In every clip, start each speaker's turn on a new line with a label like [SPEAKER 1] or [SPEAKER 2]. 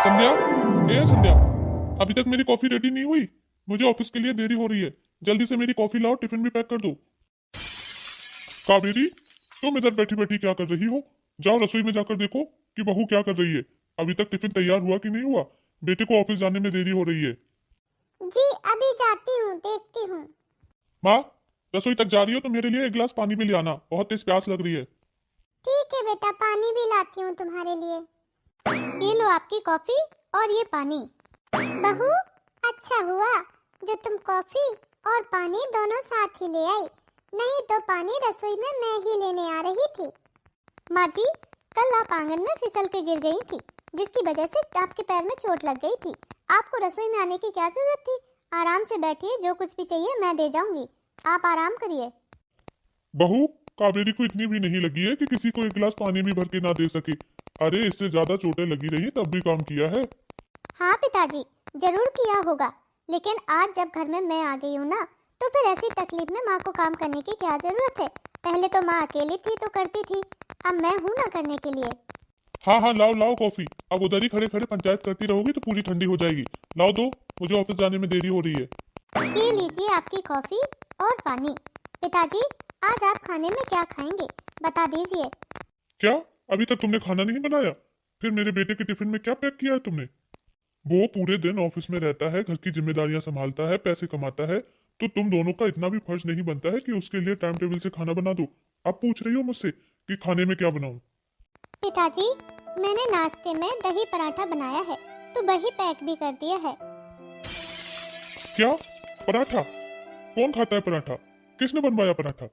[SPEAKER 1] संध्या, ए संध्या, अभी तक मेरी कॉफी रेडी नहीं हुई। मुझे ऑफिस के लिए देरी हो रही है। जल्दी से मेरी कॉफी लाओ, टिफिन भी पैक कर दो। कावेरी, तुम इधर बैठी बैठी क्या कर रही हो? जाओ रसोई में जाकर देखो कि बहू क्या कर रही है। अभी तक टिफिन तैयार हुआ कि नहीं हुआ? बेटे को ऑफिस जाने में देरी हो रही है।
[SPEAKER 2] जी अभी जाती हूँ, देखती हूँ।
[SPEAKER 1] माँ, रसोई तक जा रही हो तो मेरे लिए एक गिलास पानी भी ले आना, बहुत तेज प्यास लग रही है।
[SPEAKER 2] ठीक है बेटा, पानी भी लाती हूँ तुम्हारे लिए। ये लो आपकी कॉफी और ये पानी। बहू, अच्छा हुआ जो तुम कॉफी और पानी दोनों साथ ही ले आई, नहीं तो पानी रसोई में मैं ही लेने आ रही थी। माँ जी, कल आप आंगन में फिसल के गिर गई थी, जिसकी वजह से आपके पैर में चोट लग गई थी। आपको रसोई में आने की क्या जरूरत थी? आराम से बैठिए, जो कुछ भी चाहिए मैं दे जाऊंगी, आप आराम करिए।
[SPEAKER 1] बहू, कावेरी को इतनी भी नहीं लगी है कि किसी को एक गिलास पानी भी भर के ना दे सके। अरे इससे ज्यादा चोटें लगी रही तब भी काम किया है।
[SPEAKER 2] हाँ पिताजी, जरूर किया होगा, लेकिन आज जब घर में मैं आ गई हूँ ना, तो फिर ऐसी तकलीफ में माँ को काम करने की क्या जरूरत है? पहले तो माँ अकेली थी तो करती थी, अब मैं हूँ ना करने के लिए।
[SPEAKER 1] हाँ हाँ, लाओ लाओ कॉफी। अब उधर ही खड़े खड़े पंचायत करती रहोगी तो पूरी ठंडी हो जाएगी। लाओ दो, मुझे ऑफिस जाने में देरी हो रही है।
[SPEAKER 2] ये लीजिए आपकी कॉफी और पानी। पिताजी, आज आप खाने में क्या खाएंगे, बता दीजिए।
[SPEAKER 1] क्या, अभी तक तुमने खाना नहीं बनाया? फिर मेरे बेटे के टिफिन में क्या पैक किया है तुमने? वो पूरे दिन ऑफिस में रहता है, घर की जिम्मेदारियां संभालता है, पैसे कमाता है, तो तुम दोनों का इतना भी फर्ज नहीं बनता है कि उसके लिए टाइम टेबल से खाना बना दो। अब पूछ रही हो मुझसे कि खाने में क्या बनाऊं?
[SPEAKER 2] पिताजी, मैंने नाश्ते में दही पराठा बनाया है, तो वही पैक भी कर दिया है।
[SPEAKER 1] क्या, पराठा? कौन खाता है पराठा? किसने बनवाया पराठा?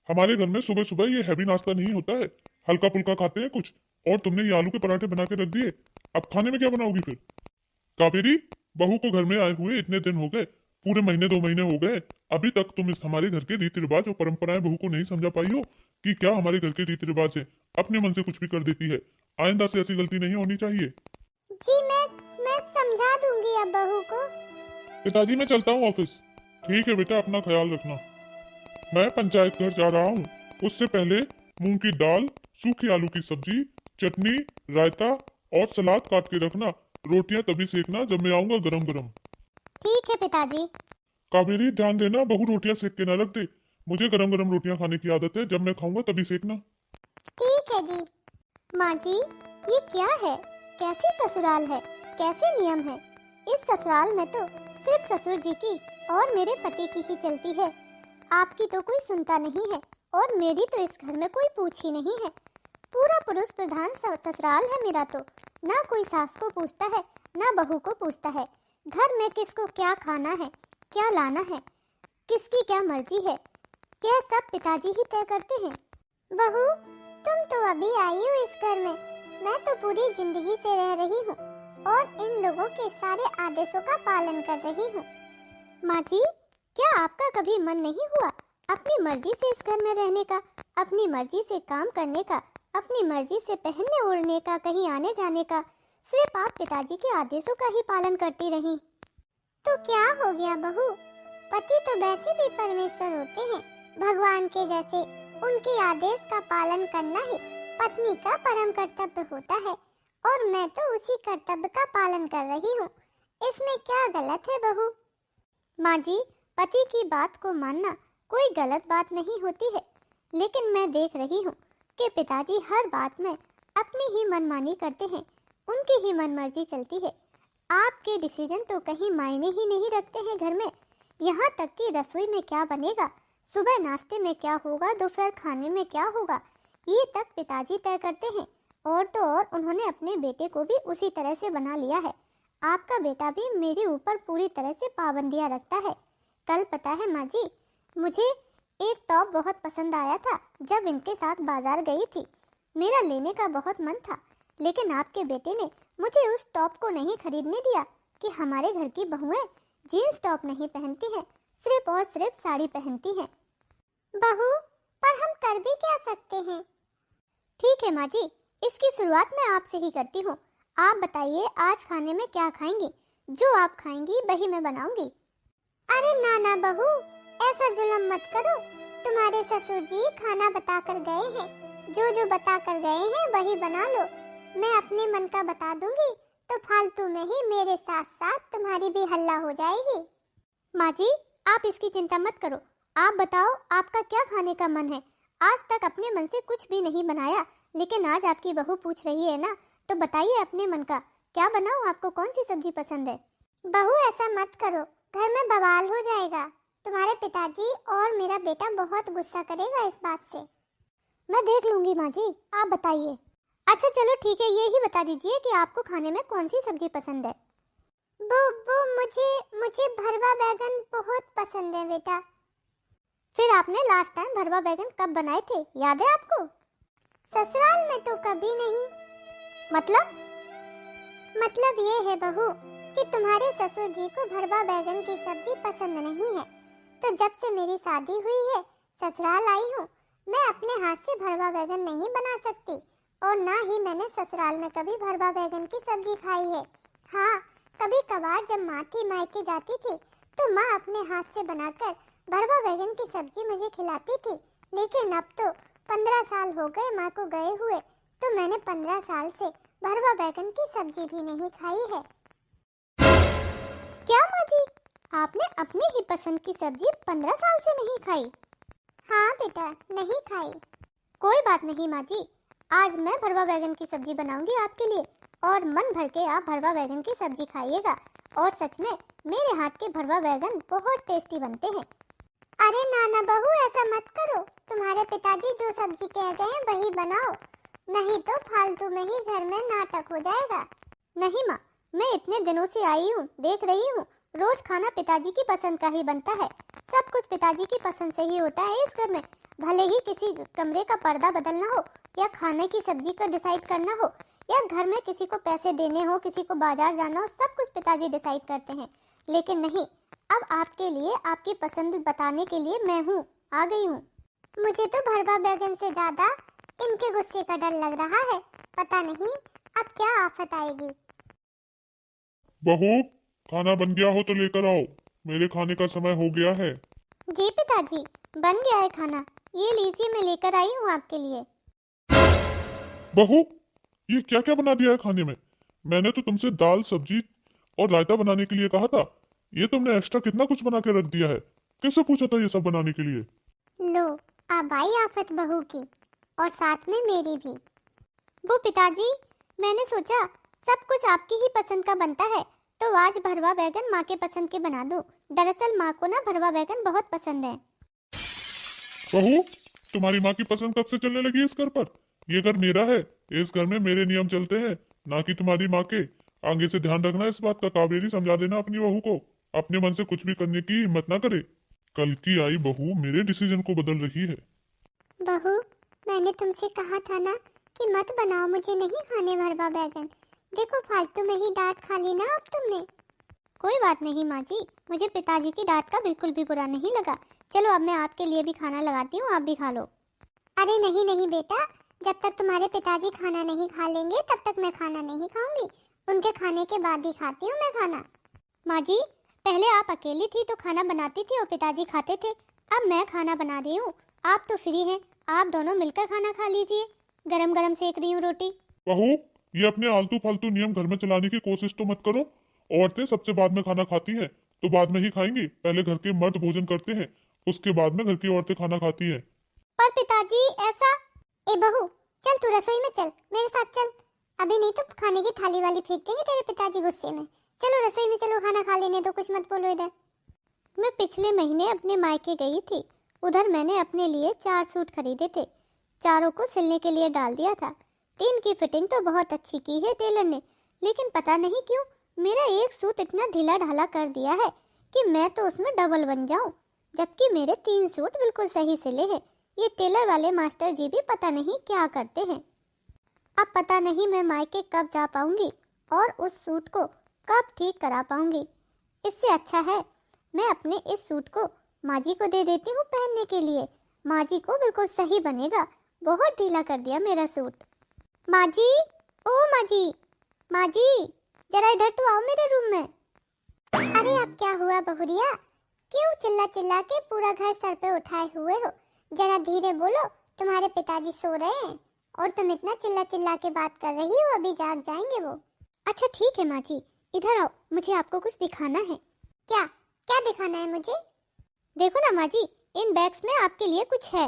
[SPEAKER 1] हमारे घर में सुबह सुबह ये हैवी नाश्ता नहीं होता है, हल्का फुल्का खाते हैं कुछ। और तुमने ये आलू के पराठे बना के रख दिए। अब खाने में क्या बनाओगी फिर? कावेरी, बहू को घर में आए हुए इतने दिन हो गए, पूरे महीने 2 महीने हो गए, अभी तक तुम इस हमारे घर के रीति रिवाज और परंपराएं बहू को नहीं समझा पाई हो कि क्या हमारे घर के रीति रिवाज है। अपने मन से कुछ भी कर देती है। आइंदा से ऐसी गलती नहीं होनी चाहिए।
[SPEAKER 2] जी मैं समझा दूंगी अब बहू को।
[SPEAKER 1] पिताजी, मैं चलता हूँ ऑफिस। ठीक है बेटा, अपना ख्याल रखना। मैं पंचायत घर जा रहा हूँ। उससे पहले मूंग की दाल, सूखी आलू की सब्जी, चटनी, रायता और सलाद काट के रखना। रोटियां तभी सेकना जब मैं आऊंगा गरम गरम।
[SPEAKER 2] ठीक है पिताजी।
[SPEAKER 1] कावेरी, ध्यान देना बहू रोटियां सेक के ना रख दे। मुझे गरम गरम रोटियां खाने की आदत है, जब मैं खाऊंगा तभी सेकना।
[SPEAKER 2] ठीक है जी। माँ जी, ये क्या है? कैसी ससुराल है, कैसे नियम है? इस ससुराल में तो सिर्फ ससुर जी की और मेरे पति की ही चलती है। आपकी तो कोई सुनता नहीं है, और मेरी तो इस घर में कोई पूछ ही नहीं है। पूरा पुरुष प्रधान ससुराल है मेरा तो। ना कोई सास को पूछता है, ना बहू को पूछता है। घर में किसको क्या खाना है, क्या लाना है, किसकी क्या मर्जी है, यह सब पिताजी ही तय करते हैं। बहू, तुम तो अभी आई हो इस घर में, मैं तो पूरी जिंदगी से रह रही हूँ और इन लोगों के सारे आदेशों का पालन कर रही हूँ। माँ जी, क्या आपका कभी मन नहीं हुआ अपनी मर्जी से इस घर में रहने का, अपनी मर्जी से काम करने का, अपनी मर्जी से पहनने ओढ़ने का, कहीं आने जाने का? सिर्फ आप पिताजी के आदेशों का ही पालन करती रही। तो क्या हो गया बहू, पति तो वैसे भी परमेश्वर होते हैं, भगवान के जैसे। उनके आदेश का पालन करना ही पत्नी का परम कर्तव्य होता है, और मैं तो उसी कर्तव्य का पालन कर रही हूँ। इसमें क्या गलत है बहू? माँ जी, पति की बात को मानना कोई गलत बात नहीं होती है, लेकिन मैं देख रही हूँ कि पिताजी हर बात में अपनी ही मनमानी करते हैं, उनकी ही मनमर्जी चलती है। आपके डिसीजन तो कहीं मायने ही नहीं रखते हैं घर में। यहाँ तक कि रसोई में क्या बनेगा, सुबह नाश्ते में क्या होगा, दोपहर खाने में क्या होगा, ये तक पिताजी तय करते हैं। और तो और उन्होंने अपने बेटे को भी उसी तरह से बना लिया है। आपका बेटा भी मेरे ऊपर पूरी तरह से पाबंदियां रखता है। कल पता है माँ जी, मुझे एक टॉप बहुत पसंद आया था जब इनके साथ बाजार गई थी। मेरा लेने का बहुत मन था, लेकिन आपके बेटे ने मुझे उस टॉप को नहीं खरीदने दिया कि हमारे घर की बहुएं जीन्स टॉप नहीं पहनती हैं, सिर्फ और सिर्फ साड़ी पहनती हैं। बहू, पर हम कर भी क्या सकते हैं? ठीक है माँ जी, इसकी शुरुआत मैं आपसे ही करती हूँ। आप बताइए आज खाने में क्या खाएंगी? जो आप खाएंगी वही मैं बनाऊंगी। अरे ना ना बहू, ऐसा जुल्म मत करो। तुम्हारे ससुर जी खाना बता कर गए हैं, जो जो बता कर गए हैं वही बना लो। मैं अपने मन का बता दूंगी तो फालतू में ही मेरे साथ साथ तुम्हारी भी हल्ला हो जाएगी। माँ जी, आप इसकी चिंता मत करो। आप बताओ, आपका क्या खाने का मन है? आज तक अपने मन से कुछ भी नहीं बनाया, लेकिन आज आपकी बहू पूछ रही है ना, तो बताइए अपने मन का क्या बनाऊं? आपको कौन सी सब्जी पसंद है? बहू, ऐसा मत करो, घर में बवाल हो जाएगा। तुम्हारे पिताजी और मेरा बेटा बहुत गुस्सा करेगा इस बात से। मैं देख लूंगी माँ जी, आप बताइए। अच्छा चलो ठीक है, ये ही बता दीजिए कि आपको खाने में कौन सी सब्जी पसंद है। वो मुझे भरवा बैगन बहुत पसंद है बेटा। फिर आपने लास्ट टाइम भरवा बैगन कब बनाए थे, याद है आपको? ससुराल में तो कभी नहीं। मतलब ये है बहू कि तुम्हारे ससुर जी को भरवा बैगन की सब्जी पसंद नहीं है, तो जब से मेरी शादी हुई है, ससुराल आई हूँ, मैं अपने हाथ से भरवा बैगन नहीं बना सकती, और ना ही मैंने ससुराल में कभी भरवा बैगन की सब्जी खाई है। हाँ, कभी कभार जब माँ थी मायके जाती थी तो माँ अपने हाथ से बनाकर भरवा बैगन की सब्जी मुझे खिलाती थी, लेकिन अब तो 15 साल हो गए माँ को गए हुए, तो मैंने 15 साल से भरवा बैगन की सब्जी भी नहीं खाई है। क्या माँ जी, आपने अपनी ही पसंद की सब्जी 15 साल से नहीं खाई? हाँ बेटा, नहीं खाई। कोई बात नहीं माँ जी, आज मैं भरवा बैगन की सब्जी बनाऊंगी आपके लिए, और मन भर के आप भरवा बैगन की सब्जी खाइएगा। और सच में मेरे हाथ के भरवा बैगन बहुत टेस्टी बनते हैं। अरे नाना बहू, ऐसा मत करो, तुम्हारे पिताजी जो सब्जी कह गए हैं वही बनाओ, नहीं तो फालतू में ही घर में नाटक हो जाएगा। नहीं माँ, मैं इतने दिनों से आई हूँ, देख रही हूँ, रोज खाना पिताजी की पसंद का ही बनता है। सब कुछ पिताजी की पसंद से ही होता है इस घर में। भले ही किसी कमरे का पर्दा बदलना हो, या खाने की सब्जी का डिसाइड करना हो, या घर में किसी को पैसे देने हो, किसी को बाजार जाना हो, सब कुछ पिताजी डिसाइड करते हैं। लेकिन नहीं, अब आपके लिए आपकी पसंद बताने के लिए मैं हूँ, आ गई हूँ। मुझे तो भरवा बैगन से ज्यादा इनके गुस्से का डर लग रहा है। पता नहीं अब क्या आफत आएगी।
[SPEAKER 1] बहू, खाना बन गया हो तो लेकर आओ, मेरे खाने का समय हो गया है।
[SPEAKER 2] जी पिताजी, बन गया है खाना, ये लीजिए, मैं लेकर आई हूँ आपके लिए।
[SPEAKER 1] बहू, ये क्या क्या बना दिया है खाने में? मैंने तो तुमसे दाल सब्जी और रायता बनाने के लिए कहा था, ये तुमने एक्स्ट्रा कितना कुछ बना के रख दिया है। किससे पूछा था ये सब बनाने के लिए?
[SPEAKER 2] लो, अब आई आफत बहू की, और साथ में मेरी भी। वो पिताजी, मैंने सोचा सब कुछ आपकी ही पसंद का बनता है, तो आज भरवा बैगन माँ के पसंद के बना दूं। दरअसल माँ को ना भरवा बैगन बहुत पसंद है।
[SPEAKER 1] बहू, तुम्हारी माँ की पसंद कब से चलने लगी इस घर पर? ये घर मेरा है, इस घर में मेरे नियम चलते हैं, ना कि तुम्हारी माँ के। आगे से ध्यान रखना इस बात का। कावेरी, समझा देना अपनी बहू को, अपने मन से कुछ भी करने की हिम्मत ना करे। कल की आई बहू मेरे डिसीजन को बदल रही है।
[SPEAKER 2] बहू, मैंने तुमसे कहा था ना कि मत बनाओ, मुझे नहीं खाने भरवा बैगन। देखो फालतू में ही डांट खा ली ना अब तुमने। कोई बात नहीं माँ जी, मुझे पिताजी की डांट का बिल्कुल भी बुरा नहीं लगा। चलो अब मैं आपके लिए भी खाना लगाती हूँ, आप भी खा लो। अरे नहीं नहीं बेटा, जब तक तुम्हारे पिताजी खाना नहीं खा लेंगे तब तक मैं खाना नहीं खाऊंगी। उनके खाने के बाद ही खाती हूँ मैं खाना। माँ जी, पहले आप अकेली थी तो खाना बनाती थी और पिताजी खाते थे, अब मैं खाना बना रही हूँ, आप तो फ्री हैं, आप दोनों मिलकर खाना खा लीजिए। गरम गरम सेक रही हूँ रोटी।
[SPEAKER 1] बहू, ये अपने आलतू फालतू नियम घर में चलाने की कोशिश तो मत करो। औरतें सबसे बाद में खाना खाती हैं, तो बाद में ही खाएंगी। पहले घर के मर्द भोजन करते हैं, उसके बाद में घर की औरतें खाना खाती हैं।
[SPEAKER 2] पर पिताजी ऐसा। ए बहू, चल तू रसोई में चल, मेरे साथ चल। अभी नहीं तो खाने की थाली वाली फेंक देंगे तेरे पिताजी गुस्से में। चलो रसोई में चलो, खाना खा लेने दो, कुछ मत बोलो इधर। मैं पिछले महीने अपने मायके गई थी, उधर मैंने अपने लिए 4 सूट खरीदे थे, चारों को सिलने के लिए डाल दिया था। 3 की फिटिंग तो बहुत अच्छी की है टेलर ने, लेकिन पता नहीं क्यों मेरा एक सूट इतना ढीला ढाला कर दिया है कि मैं तो उसमें डबल बन जाऊं, जबकि मेरे 3 सूट बिल्कुल सही सिले हैं। ये टेलर वाले मास्टर जी भी पता नहीं क्या करते हैं। अब पता नहीं मैं मायके कब जा पाऊंगी और उस सूट को कब ठीक करा पाऊंगी। इससे अच्छा है मैं अपने इस सूट को माँ जी को दे देती हूँ पहनने के लिए। माँ जी को बिल्कुल सही बनेगा, बहुत ढीला कर दिया मेरा सूट। माँ जी, ओ माँ जी, माँ जी, जरा इधर तो आओ मेरे रूम में। अरे अब क्या हुआ बहुरिया, क्यों चिल्ला चिल्ला के पूरा घर सर पे उठाए हुए हो? जरा धीरे बोलो, तुम्हारे पिताजी सो रहे हैं और तुम इतना चिल्ला चिल्ला के बात कर रही हो, अभी जाग जाएंगे वो। अच्छा ठीक है माँ जी, इधर आओ, मुझे आपको कुछ दिखाना है। क्या क्या दिखाना है मुझे? देखो ना माँ जी, इन बैग्स में आपके लिए कुछ है।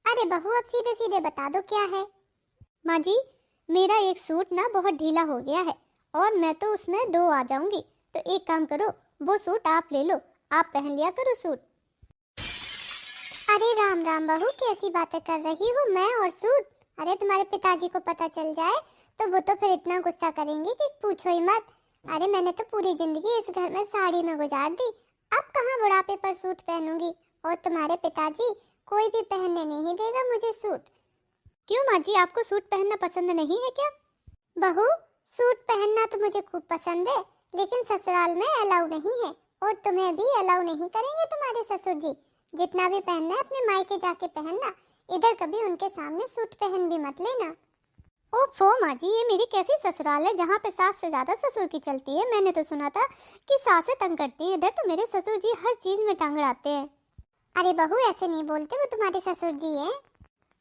[SPEAKER 2] अरे बहू, अब सीधे सीधे बता दो क्या है। माँ जी, मेरा एक सूट ना बहुत ढीला हो गया है और मैं तो उसमें 2 आ जाऊंगी, तो एक काम करो, वो सूट आप ले लो, आप पहन लिया करो सूट। अरे राम राम बहू, कैसी बातें कर रही हो, मैं और सूट? अरे तुम्हारे पिताजी को पता चल जाए तो वो तो फिर इतना गुस्सा करेंगे कि पूछो ही मत। अरे मैंने तो पूरी जिंदगी इस घर में साड़ी में गुजार दी, अब कहाँ बुढ़ापे पर सूट पहनूंगी, और तुम्हारे पिताजी कोई भी पहनने नहीं देगा मुझे सूट। क्यों माँ जी, आपको सूट पहनना पसंद नहीं है क्या? बहू, सूट पहनना तो मुझे खूब पसंद है, लेकिन ससुराल में अलाउ नहीं है, और तुम्हें भी अलाउ नहीं करेंगे तुम्हारे ससुर जी। जितना भी पहनना है अपने मायके जाके पहनना, इधर कभी उनके सामने सूट पहन भी मत लेना। ओफो माँ जी, ये मेरी कैसी ससुराल है जहाँ पे सास से ज्यादा ससुर की चलती है। मैंने तो सुना था कि सासें तंग करती है, इधर तो मेरे ससुर जी हर चीज में टांग अड़ाते हैं। अरे बहू, ऐसे नहीं बोलते, वो तुम्हारे ससुर जी हैं।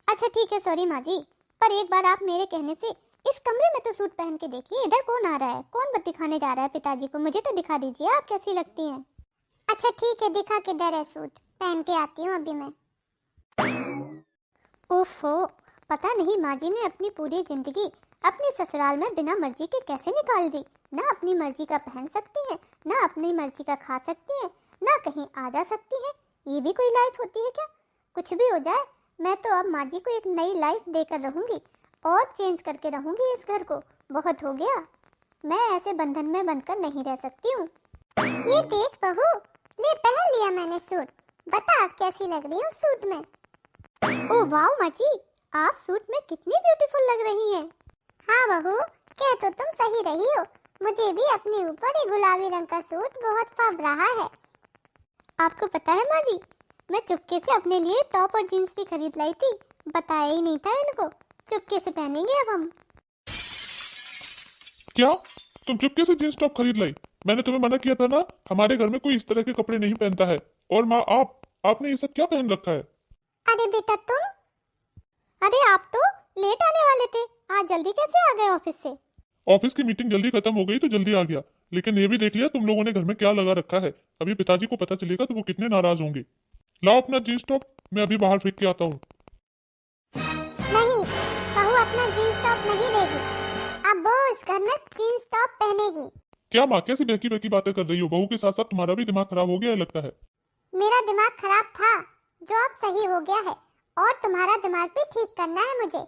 [SPEAKER 2] अच्छा ठीक है, सॉरी माँ जी, पर एक बार आप मेरे कहने से इस कमरे में तो सूट पहन के देखिए, इधर कौन आ रहा है, कौन बत्ती खाने जा रहा है पिताजी को, मुझे तो दिखा दीजिए आप कैसी लगती हैं। अच्छा ठीक है, दिखा किधर है सूट, पहन के आती हूँ अभी मैं। ओफो, पता नहीं माँ जी ने अपनी पूरी जिंदगी अपने ससुराल में बिना मर्जी के कैसे निकाल दी। ना अपनी मर्जी का पहन सकती हैं, ना अपनी मर्जी का खा सकती हैं, ना कहीं आ जा सकती हैं। ये भी कोई लाइफ होती है क्या? कुछ भी हो जाए, मैं तो अब माँ जी को एक नई लाइफ देकर रहूंगी और चेंज करके रहूंगी इस घर को। बहुत हो गया, मैं ऐसे बंधन में बंधकर नहीं रह सकती हूँ। ये देख बहू, ले पहन लिया मैंने सूट, बता कैसी लग रही हूँ सूट में। ओह वाह माँ जी, आप सूट में कितनी ब्यूटीफुल लग रही हैं। हाँ बहू, कह तो तुम सही रही हो, मुझे भी अपने ऊपर ये गुलाबी रंग का सूट बहुत फब रहा है। आपको पता है माँ जी, मैं चुपके से अपने लिए टॉप और जीन्स भी खरीद लाई थी, बताया ही नहीं था इनको, चुपके से पहनेंगे अब हम।
[SPEAKER 1] क्या तुम चुपके से जींस टॉप खरीद लाई? मैंने तुम्हें मना किया था ना, हमारे घर में कोई इस तरह के कपड़े नहीं पहनता है। और माँ, आपने ये सब क्या पहन रखा है?
[SPEAKER 2] अरे बेटा तुम, अरे आप तो लेट आने वाले थे, आज जल्दी कैसे आ गए ऑफिस से?
[SPEAKER 1] ऑफिस की मीटिंग जल्दी खत्म हो गई तो जल्दी आ गया, लेकिन ये भी देख लिया तुम लोगों ने घर में क्या लगा रखा है। अभी पिताजी को पता चलेगा तो वो कितने नाराज होंगे। लाओ अपना जींस टॉप, मैं अभी बाहर फेंक के आता हूँ।
[SPEAKER 2] नहीं, बहू अपना जीन्स टॉप नहीं देगी, अब वो इस घर में जीन्स टॉप पहनेगी।
[SPEAKER 1] क्या माँ, कैसी बहकी बहकी बातें कर रही हो? बहू के साथ साथ तुम्हारा भी दिमाग खराब हो गया है लगता है।
[SPEAKER 2] मेरा दिमाग खराब था, जो अब सही हो गया है, और तुम्हारा दिमाग भी ठीक करना है मुझे।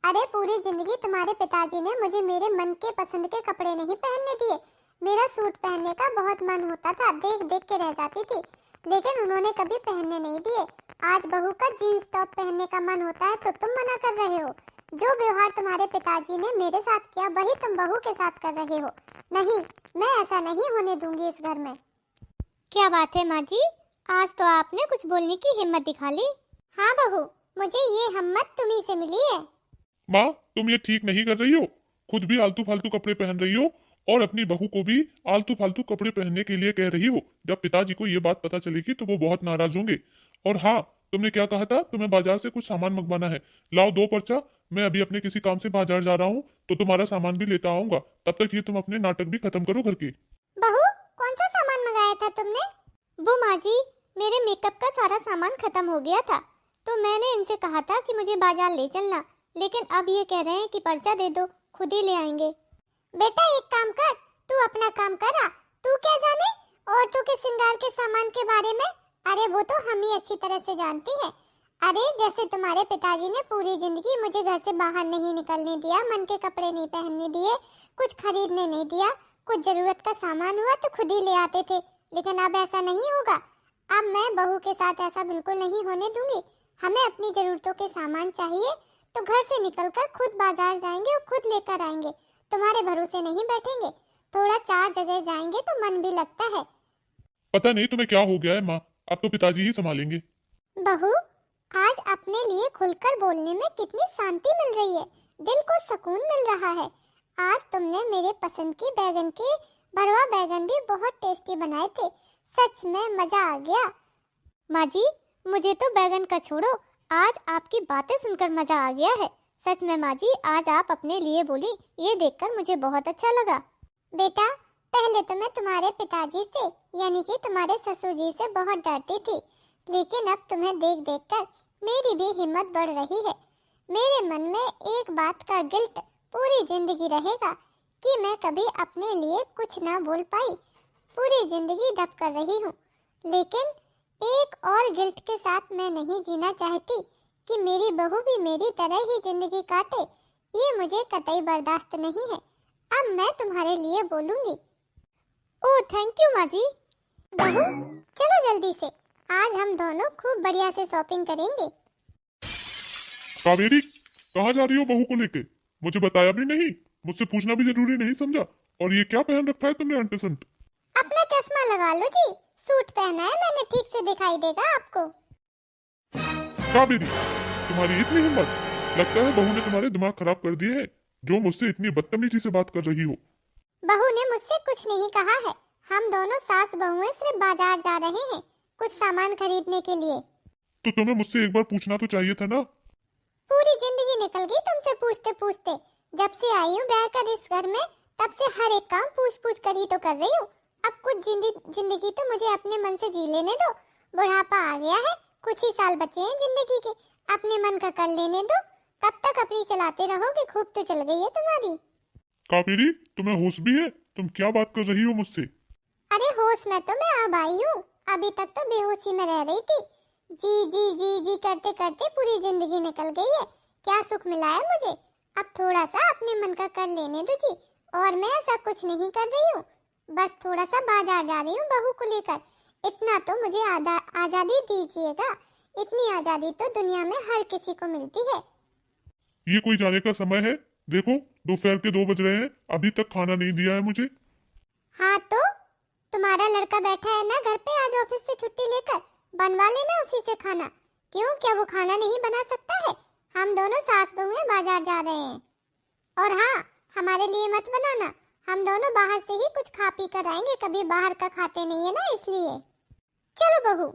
[SPEAKER 2] अरे पूरी जिंदगी तुम्हारे पिताजी ने मुझे मेरे मन के पसंद के कपड़े नहीं पहनने दिए। मेरा सूट पहनने का बहुत मन होता था, देख देख के रह जाती थी, लेकिन उन्होंने कभी पहनने नहीं दिए। आज बहू का जीन्स टॉप पहनने का मन होता है तो तुम मना कर रहे हो। जो व्यवहार तुम्हारे पिताजी ने मेरे साथ किया वही तुम बहू के साथ कर रहे हो। नहीं, मैं ऐसा नहीं होने दूंगी इस घर में। क्या बात है माँ जी, आज तो आपने कुछ बोलने की हिम्मत दिखा ली। हाँ बहू, मुझे ये हिम्मत तुम्ही से मिली है।
[SPEAKER 1] माँ, तुम ये ठीक नहीं कर रही हो, खुद भी आलतू फालतू कपड़े पहन रही हो और अपनी बहू को भी आलतू फालतू कपड़े पहनने के लिए कह रही हो। जब पिताजी को ये बात पता चलेगी तो वो बहुत नाराज होंगे। और हाँ, तुमने क्या कहा था, तुम्हें बाजार से कुछ सामान मंगवाना है। लाओ 2 पर्चा, मैं अभी अपने किसी काम से बाजार जा रहा हूँ तो तुम्हारा सामान भी लेता आऊंगा। तब तक ये तुम अपने नाटक भी खत्म करो घर के।
[SPEAKER 2] बहू, कौन सा सामान मंगाया था तुमने? वो माँ जी, मेरे मेकअप का सारा सामान खत्म हो गया था, तो मैंने इनसे कहा था कि मुझे बाजार ले चलना, लेकिन अब ये कह रहे हैं कि पर्चा दे दो, खुद ही ले आएंगे। बेटा एक काम कर, तू अपना काम करा, तू क्या जाने औरतों के श्रृंगार के सामान के बारे में। अरे वो तो हम ही अच्छी तरह से जानती हैं। अरे जैसे तुम्हारे पिताजी ने पूरी जिंदगी मुझे घर से बाहर नहीं निकलने दिया, मन के कपड़े नहीं पहनने दिए, कुछ खरीदने नहीं दिया, कुछ जरूरत का सामान हुआ तो खुद ही ले आते थे, लेकिन अब ऐसा नहीं होगा। अब मैं बहू के साथ ऐसा बिल्कुल नहीं होने दूंगी। हमें अपनी जरूरतों के सामान चाहिए तो घर से निकलकर खुद बाजार जाएंगे और खुद लेकर आएंगे, तुम्हारे भरोसे नहीं बैठेंगे। थोड़ा 4 जगह जाएंगे तो मन भी लगता है।
[SPEAKER 1] पता नहीं तुम्हें क्या हो गया है माँ, अब तो पिताजी ही संभालेंगे।
[SPEAKER 2] बहू, आज अपने लिए खुलकर बोलने में कितनी शांति मिल रही है, दिल को सुकून मिल रहा है। आज तुमने मेरे पसंद की बैगन के भरवा बैगन भी बहुत टेस्टी बनाए थे, सच में मजा आ गया। माँ जी, मुझे तो बैगन का छोड़ो, आज आपकी बातें सुनकर मजा आ गया है, सच में माँ जी, आज आप अपने लिए बोली, ये देखकर मुझे बहुत अच्छा लगा। बेटा, पहले तो मैं तुम्हारे पिताजी से यानी कि तुम्हारे ससुर जी से बहुत डरती थी, लेकिन अब तुम्हें देख देख कर मेरी भी हिम्मत बढ़ रही है। मेरे मन में एक बात का गिल्ट पूरी जिंदगी रहेगा कि मैं कभी अपने लिए कुछ ना बोल पाई। पूरी जिंदगी दब कर रही हूँ, लेकिन एक और गिल्ट के साथ मैं नहीं जीना चाहती कि मेरी बहू भी मेरी तरह ही जिंदगी काटे। ये मुझे कतई बर्दाश्त नहीं है। अब मैं तुम्हारे लिए बोलूंगी। ओह थैंक यू माँ जी। बहू, चलो जल्दी से, आज हम दोनों खूब बढ़िया से शॉपिंग करेंगे।
[SPEAKER 1] कावेरी, कहाँ जा रही हो बहू को लेके? मुझे बताया भी नहीं, मुझसे पूछना भी जरूरी नहीं समझा। और ये क्या पहन रखा है तुमने आंटी संट?
[SPEAKER 2] अपना चश्मा लगा लो जी, सूट पहना है मैंने, ठीक से दिखाई देगा आपको।
[SPEAKER 1] कावेरी, तुम्हारी इतनी हिम्मत! लगता है बहू ने तुम्हारे दिमाग खराब कर दिए हैं, जो मुझसे इतनी बदतमीजी से बात कर रही हो।
[SPEAKER 2] बहू ने मुझसे कुछ नहीं कहा है। हम दोनों सास बहुएं सिर्फ बाजार जा रहे हैं कुछ सामान खरीदने के लिए।
[SPEAKER 1] तो तुम्हें मुझसे एक बार पूछना तो चाहिए था ना।
[SPEAKER 2] पूरी जिंदगी निकल गई तुमसे पूछते पूछते। जब से आई हूँ ब्याह कर इस घर में, तब से हर एक काम पूछ पूछ कर ही तो कर रही हूँ। अब कुछ जिंदगी तो मुझे अपने मन से जी लेने दो। बुढ़ापा आ गया है, कुछ ही साल बचे हैं जिंदगी के, अपने मन का कर लेने दो। कब तक अपनी चलाते रहोगे? खूब तो चल गई है तुम्हारी।
[SPEAKER 1] कावेरी, तुम्हें होश भी है? तुम क्या बात कर रही हो मुझसे?
[SPEAKER 2] अरे होश में तो मैं अब आई हूँ, अभी तक तो बेहोशी में रह रही थी। जी जी जी जी करते करते पूरी जिंदगी निकल गई है। क्या सुख मिला है मुझे। अब थोड़ा सा अपने मन का कर लेने दो जी। और मैं ऐसा कुछ नहीं कर रही हूँ, बस थोड़ा सा बाजार जा रही हूँ बहू को लेकर। इतना तो मुझे आजादी दीजिएगा। इतनी आजादी तो दुनिया में हर किसी को मिलती है।
[SPEAKER 1] ये कोई जाने का समय है? देखो, दोपहर के 2 बज रहे हैं, अभी तक खाना नहीं दिया है मुझे।
[SPEAKER 2] हाँ तो तुम्हारा लड़का बैठा है ना घर पे, आज ऑफिस से छुट्टी लेकर, बनवा लेना उसी से खाना। क्यों, क्या वो खाना नहीं बना सकता है? हम दोनों सास बहुएं बाजार जा रहे हैं। और हाँ, हमारे लिए मत बनाना, हम दोनों बाहर से ही कुछ खा पी कर आएंगे, कभी बाहर का खाते नहीं है ना, इसलिए। चलो बहू।